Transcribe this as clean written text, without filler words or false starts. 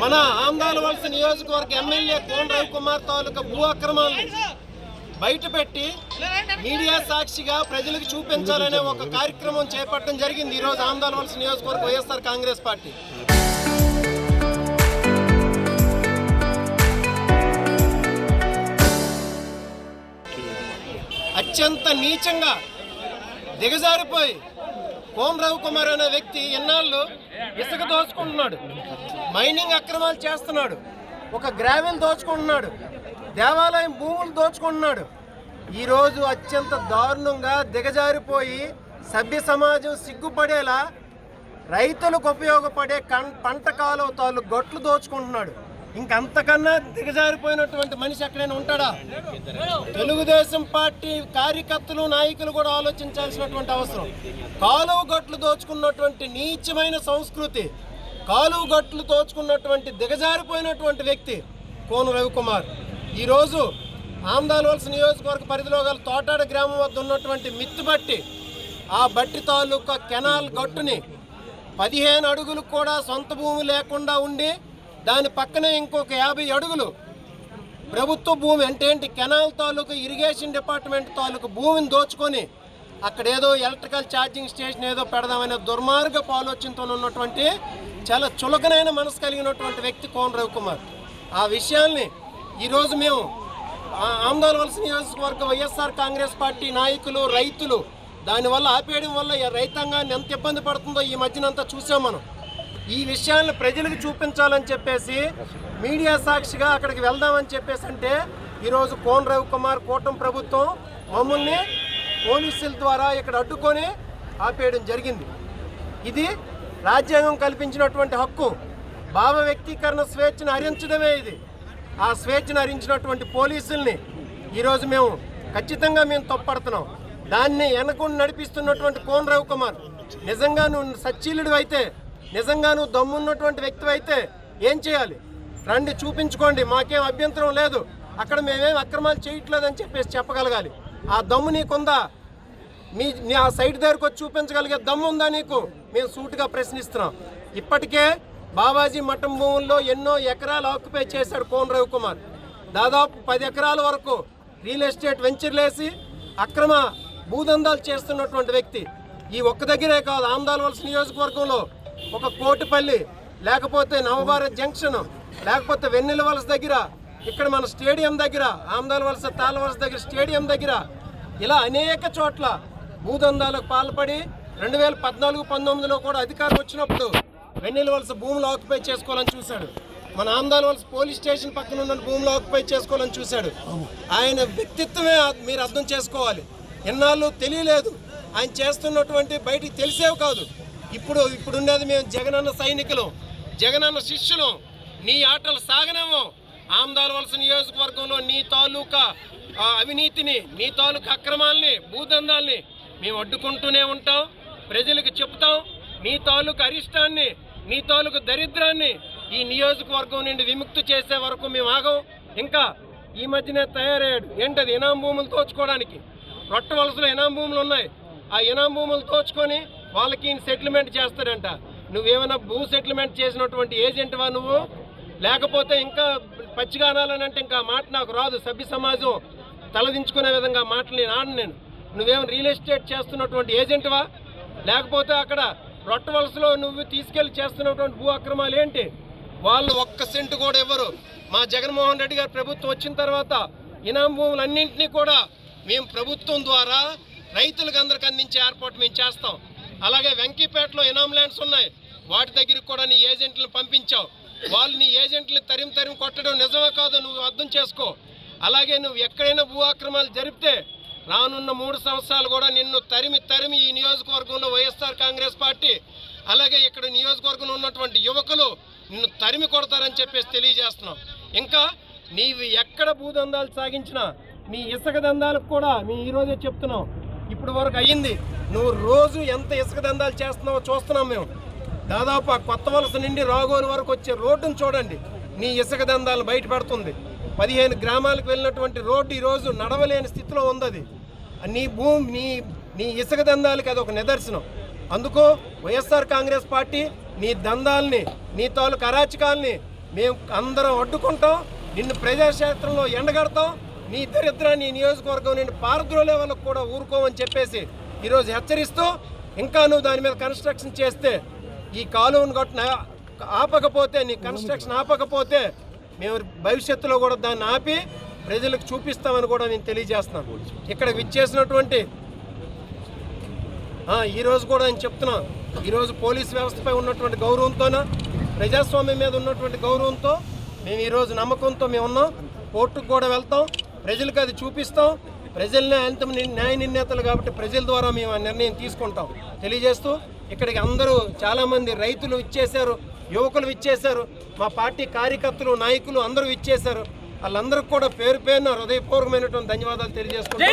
మన ఆందాలవలస నియోజకవర్గ ఎమ్మెల్యే కోన రవికుమార్ తాలూకా భూ అక్రమాలను బయటపెట్టి మీడియా సాక్షిగా ప్రజలకు చూపించాలనే ఒక కార్యక్రమం చేపట్టడం జరిగింది ఈరోజు ఆందాలవలస నియోజకవర్గ వైఎస్ఆర్ కాంగ్రెస్ పార్టీ. అత్యంత నీచంగా దిగజారిపోయి కోన రవికుమార్ అనే వ్యక్తి ఎన్నాళ్ళు ఇసుక దోచుకుంటున్నాడు, మైనింగ్ అక్రమాలు చేస్తున్నాడు, ఒక గ్రావెల్ దోచుకుంటున్నాడు, దేవాలయం భూములు దోచుకుంటున్నాడు. ఈరోజు అత్యంత దారుణంగా దిగజారిపోయి సభ్య సమాజం సిగ్గుపడేలా రైతులకు ఉపయోగపడే పంట కాలువ తాలూకు గొట్లు దోచుకుంటున్నాడు. ఇంకంతకన్నా దిగజారిపోయినటువంటి మనిషి ఎక్కడైనా ఉంటాడా? తెలుగుదేశం పార్టీ కార్యకర్తలు నాయకులు కూడా ఆలోచించాల్సినటువంటి అవసరం. కాలువ గట్లు దోచుకున్నటువంటి నీచమైన సంస్కృతి, కాలువ గట్లు దోచుకున్నటువంటి దిగజారిపోయినటువంటి వ్యక్తి కోన రవికుమార్ ఈరోజు ఆందాలవలస నియోజకవర్గ పరిధిలో గల తోటాడ గ్రామం వద్ద ఉన్నటువంటి మిత్తుబట్టి, ఆ బట్టి తాలూకా కెనాల్ గట్టుని 15 అడుగులు కూడా సొంత భూమి లేకుండా ఉండి దాని పక్కనే ఇంకొక 50 అడుగులు ప్రభుత్వ భూమి అంటే ఏంటి కెనాల్ తాలూకు ఇరిగేషన్ డిపార్ట్మెంట్ తాలూకు భూమిని దోచుకొని అక్కడ ఏదో ఎలక్ట్రికల్ ఛార్జింగ్ స్టేషన్ ఏదో పెడదామనే దుర్మార్గపు ఆలోచనతో ఉన్నటువంటి చాలా చులకనైన మనసు కలిగినటువంటి వ్యక్తి కోన రవికుమార్. ఆ విషయాల్ని ఈరోజు మేము ఆందాలవలస నియోజకవర్గ వైఎస్ఆర్ కాంగ్రెస్ పార్టీ నాయకులు, రైతులు దానివల్ల ఆపేయడం వల్ల రైతాంగాన్ని ఎంత ఇబ్బంది పడుతుందో ఈ మధ్యనంతా చూసాం మనం. ఈ విషయాలను ప్రజలకు చూపించాలని చెప్పేసి మీడియా సాక్షిగా అక్కడికి వెళ్దామని చెప్పేసి అంటే ఈరోజు కోన రవికుమార్ కూటమి ప్రభుత్వం మమ్మల్ని పోలీసుల ద్వారా ఇక్కడ అడ్డుకొని ఆపేయడం జరిగింది. ఇది రాజ్యాంగం కల్పించినటువంటి హక్కు. భావ వ్యక్తీకరణ స్వేచ్ఛను హరించడమే ఇది. ఆ స్వేచ్ఛను హరించినటువంటి పోలీసుల్ని ఈరోజు మేము ఖచ్చితంగా తప్పుపడుతున్నాం. దాన్ని వెనకుండా నడిపిస్తున్నటువంటి కోన రవికుమార్ నిజంగా నువ్వు సచ్చీలుడు అయితే, నిజంగా నువ్వు దమ్మున్నటువంటి వ్యక్తి అయితే ఏం చేయాలి? రండి చూపించుకోండి, మాకేం అభ్యంతరం లేదు, అక్కడ మేమేం అక్రమాలు చేయట్లేదని చెప్పేసి చెప్పగలగాలి. ఆ దమ్ము నీకుందా? మీ ఆ సైట్ దగ్గరకు వచ్చి చూపించగలిగే దమ్ము ఉందా నీకు? మేము సూటుగా ప్రశ్నిస్తున్నాం. ఇప్పటికే బాబాజీ మఠం భూముల్లో ఎన్నో ఎకరాలు ఆక్యుపై చేశాడు కోన రవికుమార్. దాదాపు 10 ఎకరాల వరకు రియల్ ఎస్టేట్ వెంచర్లేసి అక్రమ భూదందాలు చేస్తున్నటువంటి వ్యక్తి. ఈ ఒక్క దగ్గరే కాదు, ఆందాలవలస నియోజకవర్గంలో ఒక కోటిపల్లి, లేకపోతే నవభారత్ జంక్షన్, లేకపోతే వెన్నెలవలస దగ్గర, ఇక్కడ మన స్టేడియం దగ్గర, ఆందాలవలస తాళవలస దగ్గర స్టేడియం దగ్గర, ఇలా అనేక చోట్ల భూదందాలకు పాల్పడి 2014-19లో కూడా అధికారం వచ్చినప్పుడు వెన్నెలవలస భూములు ఆక్యుపై చేసుకోవాలని చూశాడు. మన ఆందాలవలస పోలీస్ స్టేషన్ పక్కన ఉన్న భూములు ఆక్యుపై చేసుకోవాలని చూశాడు. ఆయన వ్యక్తిత్వమే మీరు అర్థం చేసుకోవాలి. ఎన్నాళ్ళు తెలియలేదు, ఆయన చేస్తున్నటువంటి బయటికి తెలిసేవి కాదు. ఇప్పుడున్నది మేము జగనన్న సైనికులు, జగనన్న శిష్యులు. నీ ఆటలు సాగనేమో. ఆందాలవలస నియోజకవర్గంలో నీ తాలూకా అవినీతిని, నీ తాలూకా అక్రమాలని, భూదందాల్ని మేము అడ్డుకుంటూనే ఉంటాం, ప్రజలకు చెప్తాం. నీ తాలూకా అరిష్టాన్ని, నీ తాలూకా దరిద్రాన్ని ఈ నియోజకవర్గం నుండి విముక్తి చేసే వరకు మేము ఆగం. ఇంకా ఈ మధ్యనే తయారయ్యాడు ఏంటది, ఇనాం భూములు దోచుకోవడానికి. రొట్టవలసలో ఇనాం భూములు ఉన్నాయి. ఆ ఇనాం భూములు దోచుకొని వాళ్ళకి సెటిల్మెంట్ చేస్తాడంట. నువ్వేమైనా భూ సెటిల్మెంట్ చేసినటువంటి ఏజెంట్వా నువ్వు? లేకపోతే ఇంకా పచ్చిగా అనాలనంటే ఇంకా మాట నాకు రాదు. సభ్య సమాజం తలదించుకునే విధంగా మాటలు నేను ఆడను. నువ్వేమైనా రియల్ ఎస్టేట్ చేస్తున్నటువంటి ఏజెంట్వా? లేకపోతే అక్కడ రొట్టవలసలో నువ్వు తీసుకెళ్లి చేస్తున్నటువంటి భూ అక్రమాలు ఏంటి? వాళ్ళు 1 సెంటు కూడా ఇవ్వరు. మా జగన్మోహన్ రెడ్డి గారు ప్రభుత్వం వచ్చిన తర్వాత ఇనాం భూములన్నింటినీ కూడా మేము ప్రభుత్వం ద్వారా రైతులకు అందరికి అందించే ఏర్పాటు మేము చేస్తాం. అలాగే వెంకీపేటలో ఇనాం ల్యాండ్స్ ఉన్నాయి, వాటి దగ్గరికి కూడా నీ ఏజెంట్లను పంపించావు. వాళ్ళు నీ ఏజెంట్లను తరిమి కొట్టడం నిజమే కాదో నువ్వు అర్థం చేసుకో. అలాగే నువ్వు ఎక్కడైనా భూ అక్రమాలు జరిపితే రానున్న 3 సంవత్సరాలు కూడా నిన్ను తరిమి ఈ నియోజకవర్గంలో వైఎస్ఆర్ కాంగ్రెస్ పార్టీ, అలాగే ఇక్కడ నియోజకవర్గంలో ఉన్నటువంటి యువకులు నిన్ను తరిమి కొడతారని చెప్పేసి తెలియజేస్తున్నాం. ఇంకా నీవు ఎక్కడ భూదందాలు సాగించినా, నీ ఇసుక దందాలకు కూడా మేము ఈరోజే చెప్తున్నాం. ఇప్పుడు వరకు అయ్యింది. నువ్వు రోజు ఎంత ఇసుక దందాలు చేస్తున్నావో చూస్తున్నాం మేము. దాదాపు ఆ కొత్త వలస నుండి రాగోలు వరకు వచ్చే రోడ్డును చూడండి, నీ ఇసుక దందాలు బయటపడుతుంది. 15 గ్రామాలకు వెళ్ళినటువంటి రోడ్డు ఈరోజు నడవలేని స్థితిలో ఉంది. నీ భూమి నీ ఇసుక దందాలకి అది ఒక నిదర్శనం. అందుకో వైఎస్ఆర్ కాంగ్రెస్ పార్టీ నీ దందాల్ని, నీ తాలూకు అరాచకాల్ని మేము అందరం అడ్డుకుంటాం, నిన్ను ప్రజాక్షేత్రంలో ఎండగడతాం, నీ దరిద్రాన్ని నియోజకవర్గం నిన్ను పారద్రోలే వాళ్ళకు కూడా ఊరుకోమని చెప్పేసి ఈరోజు హెచ్చరిస్తూ, ఇంకా నువ్వు దాని మీద కన్స్ట్రక్షన్ చేస్తే, ఈ కాలువను కట్టిన ఆపకపోతే, నీ కన్స్ట్రక్షన్ ఆపకపోతే మేము భవిష్యత్తులో కూడా దాన్ని ఆపి ప్రజలకు చూపిస్తామని కూడా నేను తెలియజేస్తున్నాను. ఇక్కడ విచ్చేసినటువంటి ఈరోజు కూడా నేను చెప్తున్నాను, ఈరోజు పోలీస్ వ్యవస్థపై ఉన్నటువంటి గౌరవంతోన, ప్రజాస్వామ్యం మీద ఉన్నటువంటి గౌరవంతో మేము ఈరోజు నమ్మకంతో మేము ఉన్నాం. కోర్టుకు కూడా వెళ్తాం, ప్రజలకు అది చూపిస్తాం. ప్రజలనే అంతం న్యాయ నిర్ణేతలు కాబట్టి ప్రజల ద్వారా మేము ఆ నిర్ణయం తీసుకుంటాం తెలియజేస్తూ, ఇక్కడికి అందరూ చాలామంది రైతులు ఇచ్చేశారు, యువకులు ఇచ్చేశారు, మా పార్టీ కార్యకర్తలు నాయకులు అందరూ ఇచ్చేశారు. వాళ్ళందరికీ కూడా పేరు పేరున హృదయపూర్వకమైనటువంటి ధన్యవాదాలు తెలియజేసుకుంటాం.